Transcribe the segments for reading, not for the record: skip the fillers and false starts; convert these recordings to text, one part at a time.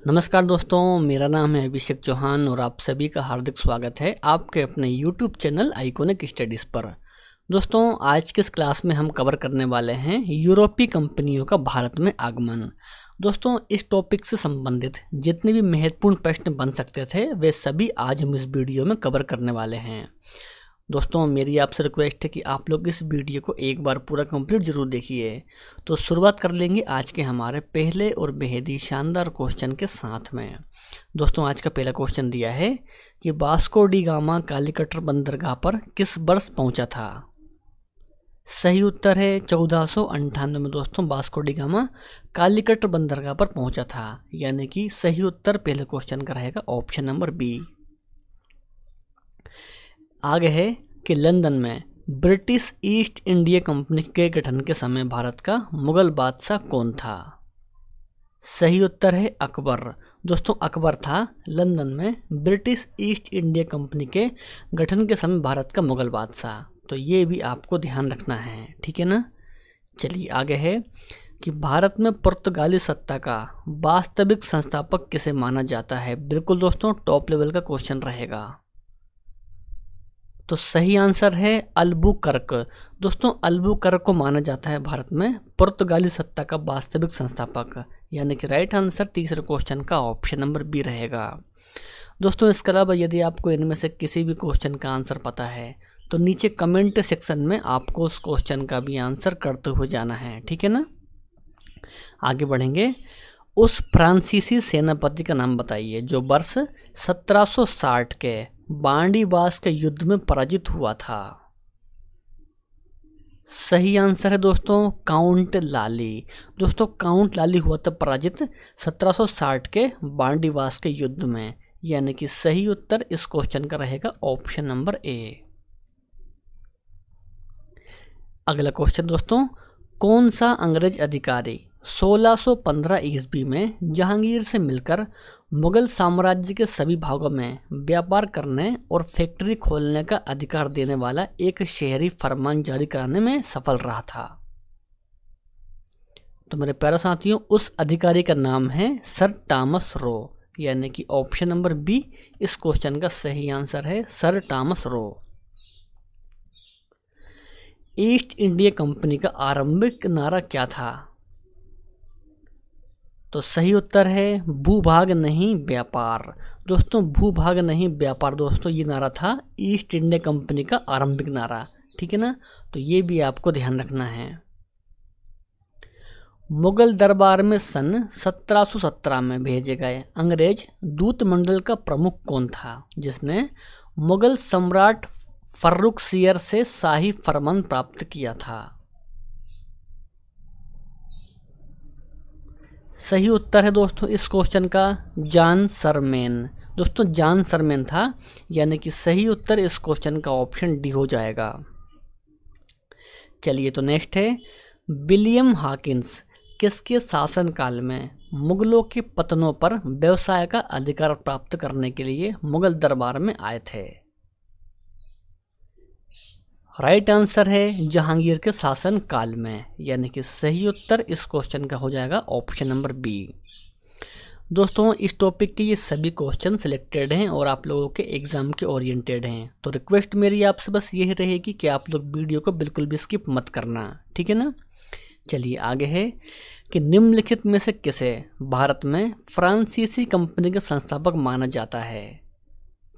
नमस्कार दोस्तों, मेरा नाम है अभिषेक चौहान और आप सभी का हार्दिक स्वागत है आपके अपने YouTube चैनल आइकॉनिक स्टडीज़ पर। दोस्तों, आज के इस क्लास में हम कवर करने वाले हैं यूरोपीय कंपनियों का भारत में आगमन। दोस्तों, इस टॉपिक से संबंधित जितने भी महत्वपूर्ण प्रश्न बन सकते थे वे सभी आज हम इस वीडियो में कवर करने वाले हैं। दोस्तों, मेरी आपसे रिक्वेस्ट है कि आप लोग इस वीडियो को एक बार पूरा कंप्लीट जरूर देखिए। तो शुरुआत कर लेंगे आज के हमारे पहले और बेहद ही शानदार क्वेश्चन के साथ में। दोस्तों, आज का पहला क्वेश्चन दिया है कि वास्को डी गामा कालीकट बंदरगाह पर किस वर्ष पहुंचा था। सही उत्तर है 1498 में दोस्तों वास्को डी गामा कालीकट बंदरगाह पर पहुंचा था, यानी कि सही उत्तर पहले क्वेश्चन का रहेगा ऑप्शन नंबर बी। आगे है कि लंदन में ब्रिटिश ईस्ट इंडिया कंपनी के गठन के समय भारत का मुगल बादशाह कौन था। सही उत्तर है अकबर। दोस्तों, अकबर था लंदन में ब्रिटिश ईस्ट इंडिया कंपनी के गठन के समय भारत का मुगल बादशाह। तो ये भी आपको ध्यान रखना है, ठीक है ना। चलिए आगे है कि भारत में पुर्तगाली सत्ता का वास्तविक संस्थापक किसे माना जाता है। बिल्कुल दोस्तों, टॉप लेवल का क्वेश्चन रहेगा। तो सही आंसर है अल्बुकर्क। दोस्तों, अल्बुकर्क को माना जाता है भारत में पुर्तगाली सत्ता का वास्तविक संस्थापक, यानी कि राइट आंसर तीसरे क्वेश्चन का ऑप्शन नंबर बी रहेगा। दोस्तों, इसके अलावा यदि आपको इनमें से किसी भी क्वेश्चन का आंसर पता है तो नीचे कमेंट सेक्शन में आपको उस क्वेश्चन का भी आंसर करते हुए जाना है, ठीक है ना। आगे बढ़ेंगे। उस फ्रांसीसी सेनापति का नाम बताइए जो वर्ष 1760 के बांडीवास के युद्ध में पराजित हुआ था। सही आंसर है दोस्तों काउंट लाली। दोस्तों, काउंट लाली हुआ था पराजित 1760 के बांडीवास के युद्ध में, यानी कि सही उत्तर इस क्वेश्चन का रहेगा ऑप्शन नंबर ए। अगला क्वेश्चन दोस्तों, कौन सा अंग्रेज अधिकारी 1615 ईस्वी में जहांगीर से मिलकर मुगल साम्राज्य के सभी भागों में व्यापार करने और फैक्ट्री खोलने का अधिकार देने वाला एक शहरी फरमान जारी कराने में सफल रहा था। तो मेरे प्यारे साथियों, उस अधिकारी का नाम है सर टॉमस रो, यानी कि ऑप्शन नंबर बी इस क्वेश्चन का सही आंसर है sir Thomas Roe. East India company का आरंभिक नारा क्या था। तो सही उत्तर है भूभाग नहीं व्यापार। दोस्तों, भूभाग नहीं व्यापार दोस्तों ये नारा था ईस्ट इंडिया कंपनी का आरंभिक नारा, ठीक है ना। तो ये भी आपको ध्यान रखना है। मुगल दरबार में सन 1717 में भेजे गए अंग्रेज दूत मंडल का प्रमुख कौन था जिसने मुगल सम्राट फर्रुखसियर से शाही फरमान प्राप्त किया था। सही उत्तर है दोस्तों इस क्वेश्चन का जॉन सरमैन। दोस्तों, जॉन सरमैन था, यानी कि सही उत्तर इस क्वेश्चन का ऑप्शन डी हो जाएगा। चलिए तो नेक्स्ट है, विलियम हॉकिंस किसके शासनकाल में मुगलों के पतनों पर व्यवसाय का अधिकार प्राप्त करने के लिए मुगल दरबार में आए थे। राइट आंसर है जहांगीर के शासन काल में, यानी कि सही उत्तर इस क्वेश्चन का हो जाएगा ऑप्शन नंबर बी। दोस्तों, इस टॉपिक के ये सभी क्वेश्चन सिलेक्टेड हैं और आप लोगों के एग्जाम के ओरिएंटेड हैं। तो रिक्वेस्ट मेरी आपसे बस यही रहेगी कि आप लोग वीडियो को बिल्कुल भी स्किप मत करना, ठीक है ना। चलिए आगे है कि निम्नलिखित में से किसे भारत में फ्रांसीसी कंपनी का संस्थापक माना जाता है।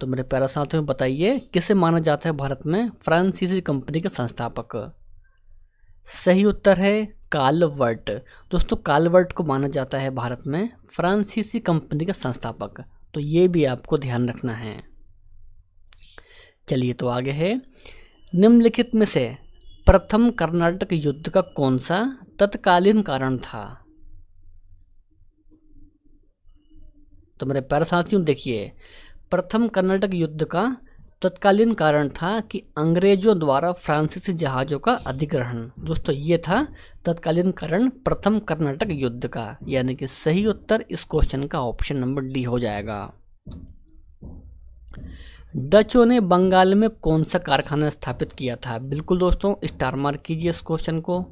तो मेरे प्यारे साथियों बताइए किसे माना जाता है भारत में फ्रांसीसी कंपनी का संस्थापक। सही उत्तर है कालवर्ट। दोस्तों, कालवर्ट को माना जाता है भारत में फ्रांसीसी कंपनी का संस्थापक। तो ये भी आपको ध्यान रखना है। चलिए तो आगे है, निम्नलिखित में से प्रथम कर्नाटक युद्ध का कौन सा तत्कालीन कारण था। तो मेरे प्यारे साथियों देखिए, प्रथम कर्नाटक युद्ध का तत्कालीन कारण था कि अंग्रेजों द्वारा फ्रांसीसी जहाज़ों का अधिग्रहण। दोस्तों, ये था तत्कालीन कारण प्रथम कर्नाटक युद्ध का, यानी कि सही उत्तर इस क्वेश्चन का ऑप्शन नंबर डी हो जाएगा। डचों ने बंगाल में कौन सा कारखाना स्थापित किया था। बिल्कुल दोस्तों, स्टार मार्क कीजिए इस क्वेश्चन को।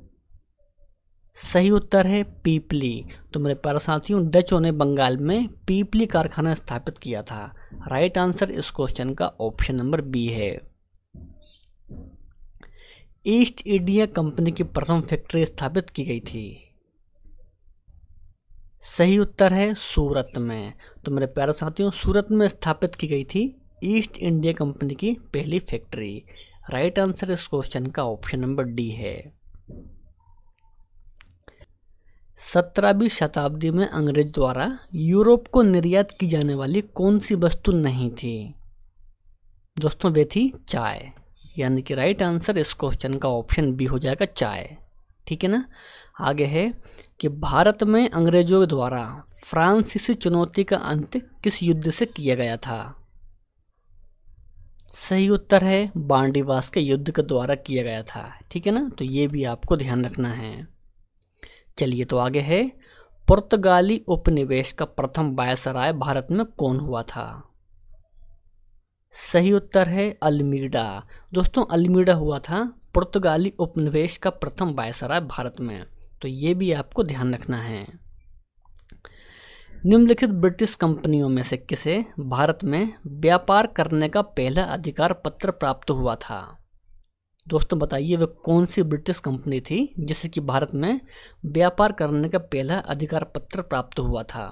सही उत्तर है पीपली। तो मेरे प्यारे साथियों, डचों ने बंगाल में पीपली कारखाना स्थापित किया था। राइट आंसर इस क्वेश्चन का ऑप्शन नंबर बी है। ईस्ट इंडिया कंपनी की प्रथम फैक्ट्री स्थापित की गई थी। सही उत्तर है सूरत में। तो मेरे प्यारे साथियों, सूरत में स्थापित की गई थी ईस्ट इंडिया कंपनी की पहली फैक्ट्री। राइट आंसर इस क्वेश्चन का ऑप्शन नंबर डी है। 17वीं शताब्दी में अंग्रेज द्वारा यूरोप को निर्यात की जाने वाली कौन सी वस्तु नहीं थी? दोस्तों, वे थी चाय। यानी कि राइट आंसर इस क्वेश्चन का ऑप्शन बी हो जाएगा, चाय। ठीक है ना। आगे है कि भारत में अंग्रेजों द्वारा फ्रांसीसी चुनौती का अंत किस युद्ध से किया गया था? सही उत्तर है बांडीवास के युद्ध के द्वारा किया गया था। ठीक है ना, तो ये भी आपको ध्यान रखना है। चलिए, तो आगे है, पुर्तगाली उपनिवेश का प्रथम वायसराय भारत में कौन हुआ था? सही उत्तर है अल्मीडा। दोस्तों, अल्मीडा हुआ था पुर्तगाली उपनिवेश का प्रथम वायसराय भारत में। तो ये भी आपको ध्यान रखना है। निम्नलिखित ब्रिटिश कंपनियों में से किसे भारत में व्यापार करने का पहला अधिकार पत्र प्राप्त हुआ था? दोस्तों, बताइए वह कौन सी ब्रिटिश कंपनी थी जिसे कि भारत में व्यापार करने का पहला अधिकार पत्र प्राप्त हुआ था?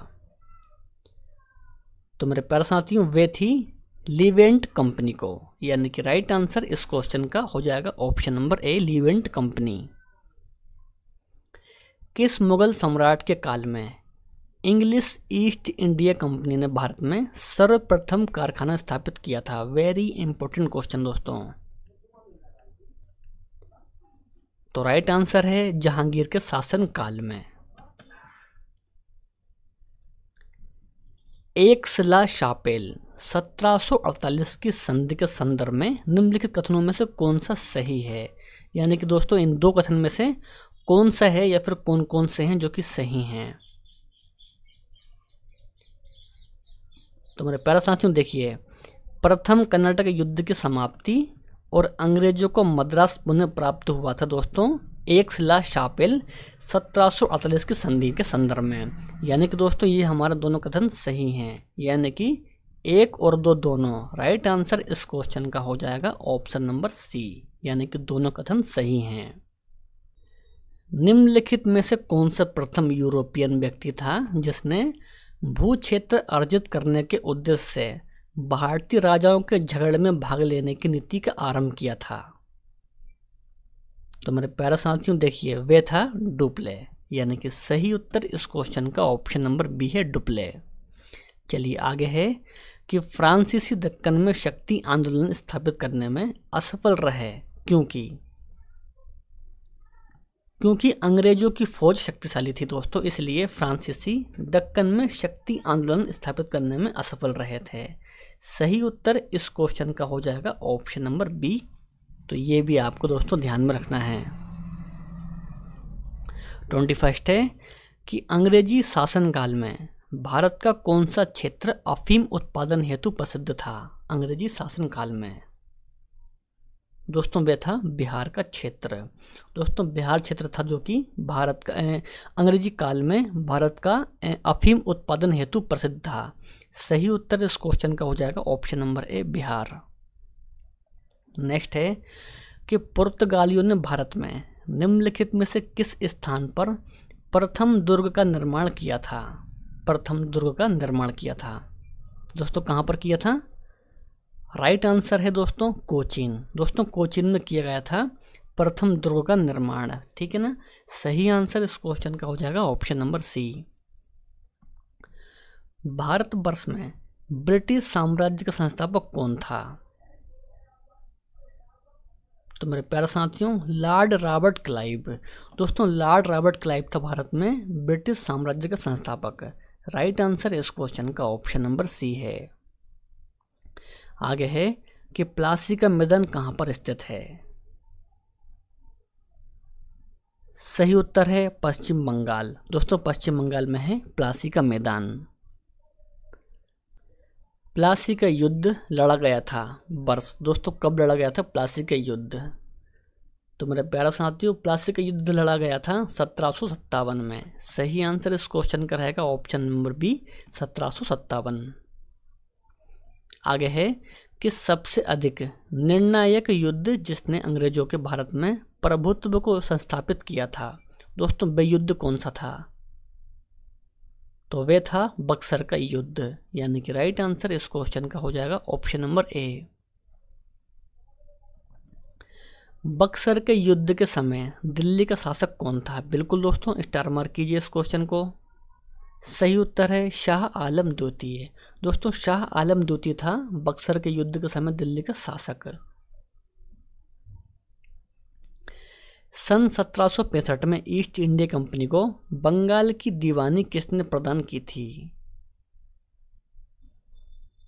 तो मेरे प्यारे साथियों, वे थी लीवेंट कंपनी को। यानी कि राइट आंसर इस क्वेश्चन का हो जाएगा ऑप्शन नंबर ए, लीवेंट कंपनी। किस मुगल सम्राट के काल में इंग्लिश ईस्ट इंडिया कंपनी ने भारत में सर्वप्रथम कारखाना स्थापित किया था? वेरी इंपॉर्टेंट क्वेश्चन दोस्तों। तो राइट आंसर है जहांगीर के शासन काल में। एक्सला शापेल 1748 की संधि के संदर्भ में निम्नलिखित कथनों में से कौन सा सही है? यानी कि दोस्तों, इन दो कथन में से कौन सा है या फिर कौन कौन से हैं जो कि सही हैं? तो मेरे प्यारे साथियों, देखिए, प्रथम कर्नाटक युद्ध की समाप्ति और अंग्रेजों को मद्रास पुनः प्राप्त हुआ था दोस्तों एक्सला शापेल 1748 की संधि के संदर्भ में। यानी कि दोस्तों, ये हमारा दोनों कथन सही हैं। यानी कि एक और दो दोनों। राइट आंसर इस क्वेश्चन का हो जाएगा ऑप्शन नंबर सी। यानी कि दोनों कथन सही हैं। निम्नलिखित में से कौन सा प्रथम यूरोपियन व्यक्ति था जिसने भू क्षेत्र अर्जित करने के उद्देश्य से भारतीय राजाओं के झगड़े में भाग लेने की नीति का आरंभ किया था? तो मेरे प्यारे साथियों, देखिए, वे था डुप्ले। यानी कि सही उत्तर इस क्वेश्चन का ऑप्शन नंबर बी है, डुप्ले। चलिए, आगे है कि फ्रांसीसी दक्कन में शक्ति आंदोलन स्थापित करने में असफल रहे क्योंकि अंग्रेजों की फौज शक्तिशाली थी दोस्तों, इसलिए फ्रांसीसी दक्कन में शक्ति आंदोलन स्थापित करने में असफल रहे थे। सही उत्तर इस क्वेश्चन का हो जाएगा ऑप्शन नंबर बी। तो ये भी आपको दोस्तों ध्यान में रखना है। 21 है कि अंग्रेजी शासनकाल में भारत का कौन सा क्षेत्र अफीम उत्पादन हेतु प्रसिद्ध था? अंग्रेजी शासनकाल में दोस्तों वे था बिहार का क्षेत्र। दोस्तों, बिहार क्षेत्र था जो कि भारत का अंग्रेजी काल में भारत का अफीम उत्पादन हेतु प्रसिद्ध था। सही उत्तर इस क्वेश्चन का हो जाएगा option number A, Bihar. Next है कि पुर्तगालियों ने भारत में निम्नलिखित में से किस स्थान पर प्रथम दुर्ग का निर्माण किया था? प्रथम दुर्ग का निर्माण किया था दोस्तों, कहाँ पर किया था? राइट आंसर है दोस्तों कोचीन। दोस्तों, कोचीन में किया गया था प्रथम दुर्ग का निर्माण। ठीक है ना। सही आंसर इस क्वेश्चन का हो जाएगा ऑप्शन नंबर सी। भारतवर्ष में ब्रिटिश साम्राज्य का संस्थापक कौन था? तो मेरे प्यारे साथियों, लॉर्ड रॉबर्ट क्लाइव। दोस्तों, लॉर्ड रॉबर्ट क्लाइव था भारत में ब्रिटिश साम्राज्य का संस्थापक। राइट आंसर इस क्वेश्चन का ऑप्शन नंबर सी है। आगे है कि प्लासी का मैदान कहाँ पर स्थित है? सही उत्तर है पश्चिम बंगाल। दोस्तों, पश्चिम बंगाल में है प्लासी का मैदान। प्लासी का युद्ध लड़ा गया था वर्ष। दोस्तों, कब लड़ा गया था प्लासी का युद्ध? तो मेरे प्यारा साथियों, प्लासी का युद्ध लड़ा गया था 1757 में। सही आंसर इस क्वेश्चन का रहेगा ऑप्शन नंबर बी, 1757। आगे है कि सबसे अधिक निर्णायक युद्ध जिसने अंग्रेजों के भारत में प्रभुत्व को संस्थापित किया था। दोस्तों वह युद्ध कौन सा था? तो वे था बक्सर का युद्ध, यानी कि राइट आंसर इस क्वेश्चन का हो जाएगा ऑप्शन नंबर ए। बक्सर के युद्ध के समय दिल्ली का शासक कौन था? बिल्कुल दोस्तों, स्टार मार्क कीजिए इस क्वेश्चन को। सही उत्तर है शाह आलम द्वितीय। दोस्तों शाह आलम द्वितीय था बक्सर के युद्ध के समय दिल्ली का शासक। सन 1765 में ईस्ट इंडिया कंपनी को बंगाल की दीवानी किसने प्रदान की थी?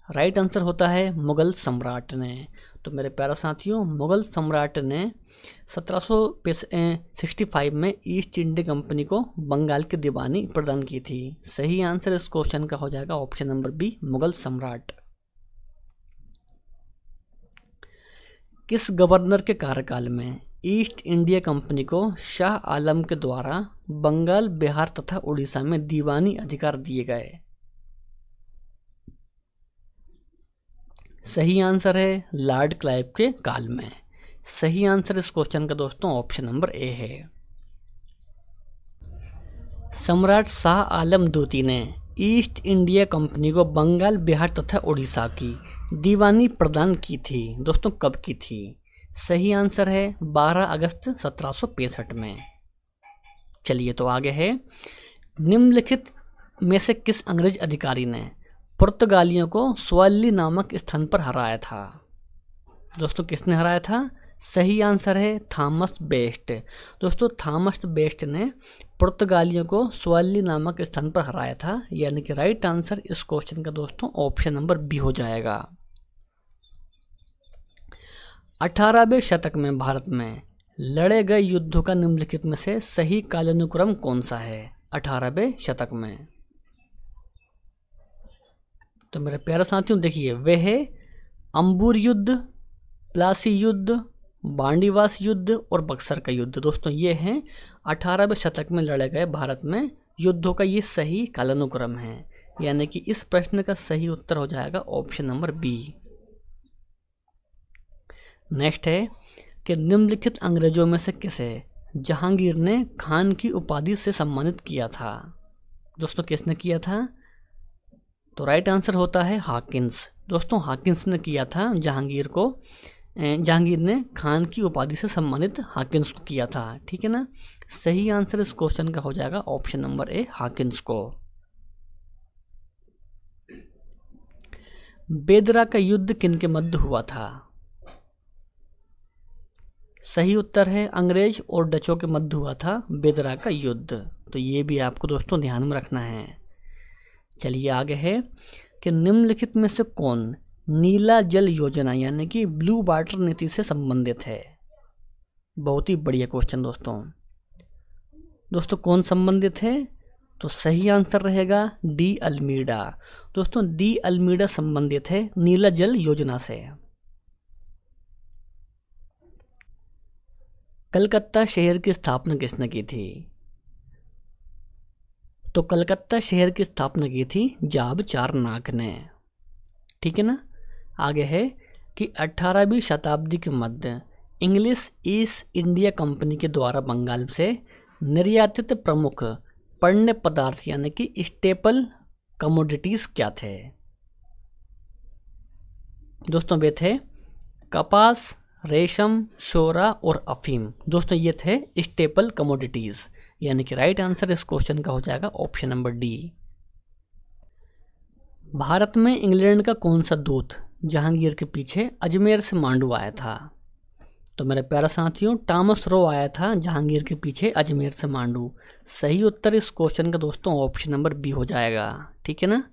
राइट आंसर होता है मुगल सम्राट ने। तो मेरे प्यारे साथियों, मुगल सम्राट ने 1765 में ईस्ट इंडिया कंपनी को बंगाल की दीवानी प्रदान की थी। सही आंसर इस क्वेश्चन का हो जाएगा ऑप्शन नंबर बी, मुगल सम्राट। किस गवर्नर के कार्यकाल में ईस्ट इंडिया कंपनी को शाह आलम के द्वारा बंगाल, बिहार तथा उड़ीसा में दीवानी अधिकार दिए गए? सही आंसर है लॉर्ड क्लाइव के काल में। सही आंसर इस क्वेश्चन का दोस्तों ऑप्शन नंबर ए है। सम्राट शाह आलम द्वितीय ने ईस्ट इंडिया कंपनी को बंगाल, बिहार तथा उड़ीसा की दीवानी प्रदान की थी। दोस्तों कब की थी? सही आंसर है 12 अगस्त 1765 में। चलिए तो आगे है, निम्नलिखित में से किस अंग्रेज अधिकारी ने पुर्तगालियों को स्वाली नामक स्थान पर हराया था? दोस्तों किसने हराया था? सही आंसर है थॉमस बेस्ट। दोस्तों थॉमस बेस्ट ने पुर्तगालियों को स्वाली नामक स्थान पर हराया था, यानी कि राइट आंसर इस क्वेश्चन का दोस्तों ऑप्शन नंबर बी हो जाएगा। 18वें शतक में भारत में लड़े गए युद्धों का निम्नलिखित में से सही कालानुक्रम कौन सा है? 18वें शतक में, तो मेरे प्यारे साथियों देखिए, वे है अंबूर युद्ध, प्लासी युद्ध, बांडीवास युद्ध और बक्सर का युद्ध। दोस्तों ये हैं 18वें शतक में लड़े गए भारत में युद्धों का ये सही कालानुक्रम है, यानी कि इस प्रश्न का सही उत्तर हो जाएगा ऑप्शन नंबर बी। नेक्स्ट है कि निम्नलिखित अंग्रेजों में से किसे जहांगीर ने खान की उपाधि से सम्मानित किया था? दोस्तों किसने किया था? तो राइट आंसर होता है हाकिंस। दोस्तों हाकिंस ने किया था जहांगीर को, जहांगीर ने खान की उपाधि से सम्मानित हाकिंस को किया था, ठीक है ना। सही आंसर इस क्वेश्चन का हो जाएगा ऑप्शन नंबर ए, हाकिंस को। बेदरा का युद्ध किनके मध्य हुआ था? सही उत्तर है अंग्रेज और डचों के मध्य हुआ था बेदरा का युद्ध। तो ये भी आपको दोस्तों ध्यान में रखना है। चलिए आगे है कि निम्नलिखित में से कौन नीला जल योजना यानी कि ब्लू वाटर नीति से संबंधित है? बहुत ही बढ़िया क्वेश्चन दोस्तों कौन संबंधित है? तो सही आंसर रहेगा डी अल्मीडा। दोस्तों डी अल्मीडा संबंधित है नीला जल योजना से। कलकत्ता शहर की स्थापना किसने की थी? तो कलकत्ता शहर की स्थापना की थी जाब चारनाक ने, ठीक है ना। आगे है कि 18वीं शताब्दी के मध्य इंग्लिश ईस्ट इंडिया कंपनी के द्वारा बंगाल से निर्यातित प्रमुख पण्य पदार्थ यानी कि स्टेपल कमोडिटीज क्या थे? दोस्तों वे थे कपास, रेशम, शोरा और अफीम। दोस्तों ये थे स्टेपल कमोडिटीज, यानी कि राइट आंसर इस क्वेश्चन का हो जाएगा ऑप्शन नंबर डी। भारत में इंग्लैंड का कौन सा दूत जहांगीर के पीछे अजमेर से मांडू आया था? तो मेरे प्यारे साथियों टॉमस रो आया था जहांगीर के पीछे अजमेर से मांडू। सही उत्तर इस क्वेश्चन का दोस्तों ऑप्शन नंबर बी हो जाएगा, ठीक है ना।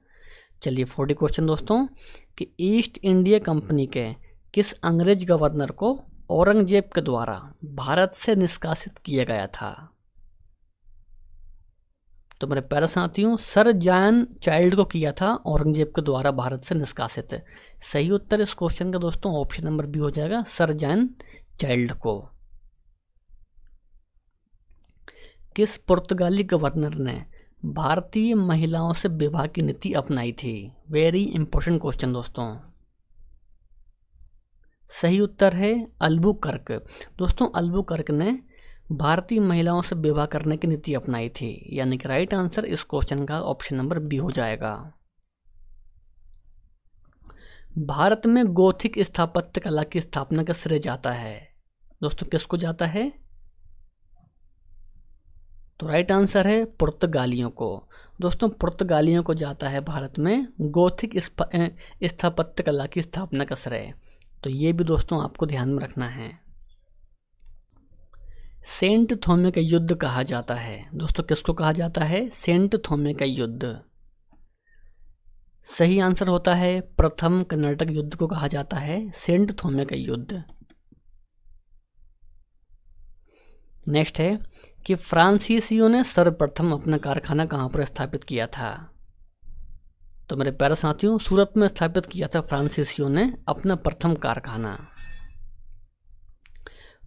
चलिए 40 क्वेश्चन दोस्तों कि ईस्ट इंडिया कंपनी के किस अंग्रेज गवर्नर को औरंगजेब के द्वारा भारत से निष्कासित किया गया था? तो मेरे प्यारे साथियों सर जॉन चाइल्ड को किया था औरंगजेब के द्वारा भारत से निष्कासित। सही उत्तर इस क्वेश्चन का दोस्तों ऑप्शन नंबर बी हो जाएगा, सर जॉन चाइल्ड को। किस पुर्तगाली गवर्नर ने भारतीय महिलाओं से विवाह की नीति अपनाई थी? वेरी इंपॉर्टेंट क्वेश्चन दोस्तों। सही उत्तर है अल्बुकर्क। दोस्तों अल्बुकर्क ने भारतीय महिलाओं से विवाह करने की नीति अपनाई थी, यानी कि राइट आंसर इस क्वेश्चन का ऑप्शन नंबर बी हो जाएगा। भारत में गोथिक स्थापत्य कला की स्थापना का श्रेय जाता है? दोस्तों किसको जाता है? तो राइट आंसर है पुर्तगालियों को। दोस्तों पुर्तगालियों को जाता है भारत में गोथिक स्थापत्य कला की स्थापना का श्रेय। तो ये भी दोस्तों आपको ध्यान में रखना है। सेंट थोमे का युद्ध कहा जाता है? दोस्तों किसको कहा जाता है? सेंट थोमे का युद्ध। सही आंसर होता है प्रथम कर्नाटक युद्ध को कहा जाता है सेंट थोमे का युद्ध। नेक्स्ट है कि फ्रांसीसियों ने सर्वप्रथम अपना कारखाना कहाँ पर स्थापित किया था? तो मेरे प्यारे साथियों सूरत में स्थापित किया था फ्रांसीसियों ने अपना प्रथम कारखाना।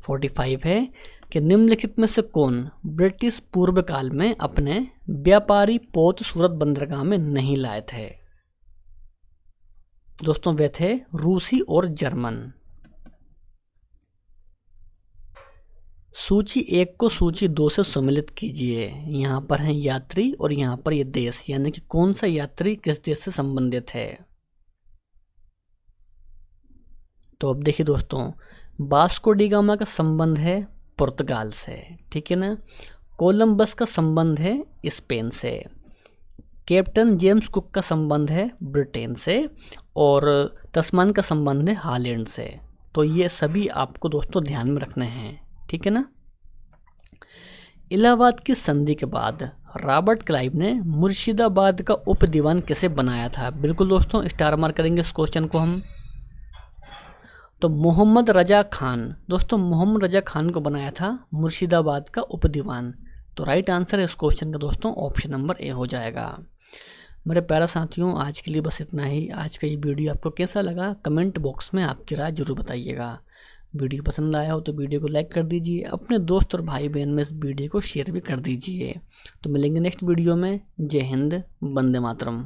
45 है कि निम्नलिखित में से कौन ब्रिटिश पूर्व काल में अपने व्यापारी पोत सूरत बंदरगाह में नहीं लाए थे? दोस्तों वे थे रूसी और जर्मन। सूची 1 को सूची 2 से सम्मिलित कीजिए। यहाँ पर है यात्री और यहाँ पर ये देश, यानी कि कौन सा यात्री किस देश से संबंधित है। तो अब देखिए दोस्तों वास्को डी गामा का संबंध है पुर्तगाल से, ठीक है ना। कोलंबस का संबंध है स्पेन से। कैप्टन जेम्स कुक का संबंध है ब्रिटेन से और तस्मान का संबंध है हॉलैंड से। तो ये सभी आपको दोस्तों ध्यान में रखने हैं, ठीक है ना। इलाहाबाद की संधि के बाद रॉबर्ट क्लाइव ने मुर्शिदाबाद का उप दीवान किसे बनाया था? बिल्कुल दोस्तों स्टार मार्क करेंगे इस क्वेश्चन को हम। तो मोहम्मद रजा खान। दोस्तों मोहम्मद रजा खान को बनाया था मुर्शिदाबाद का उप दीवान। तो राइट आंसर इस क्वेश्चन का दोस्तों ऑप्शन नंबर ए हो जाएगा। मेरे प्यारा साथियों आज के लिए बस इतना ही। आज का ये वीडियो आपको कैसा लगा कमेंट बॉक्स में आपकी राय जरूर बताइएगा। वीडियो पसंद आया हो तो वीडियो को लाइक कर दीजिए, अपने दोस्त और भाई बहन में इस वीडियो को शेयर भी कर दीजिए। तो मिलेंगे नेक्स्ट वीडियो में। जय हिंद, वंदे मातरम।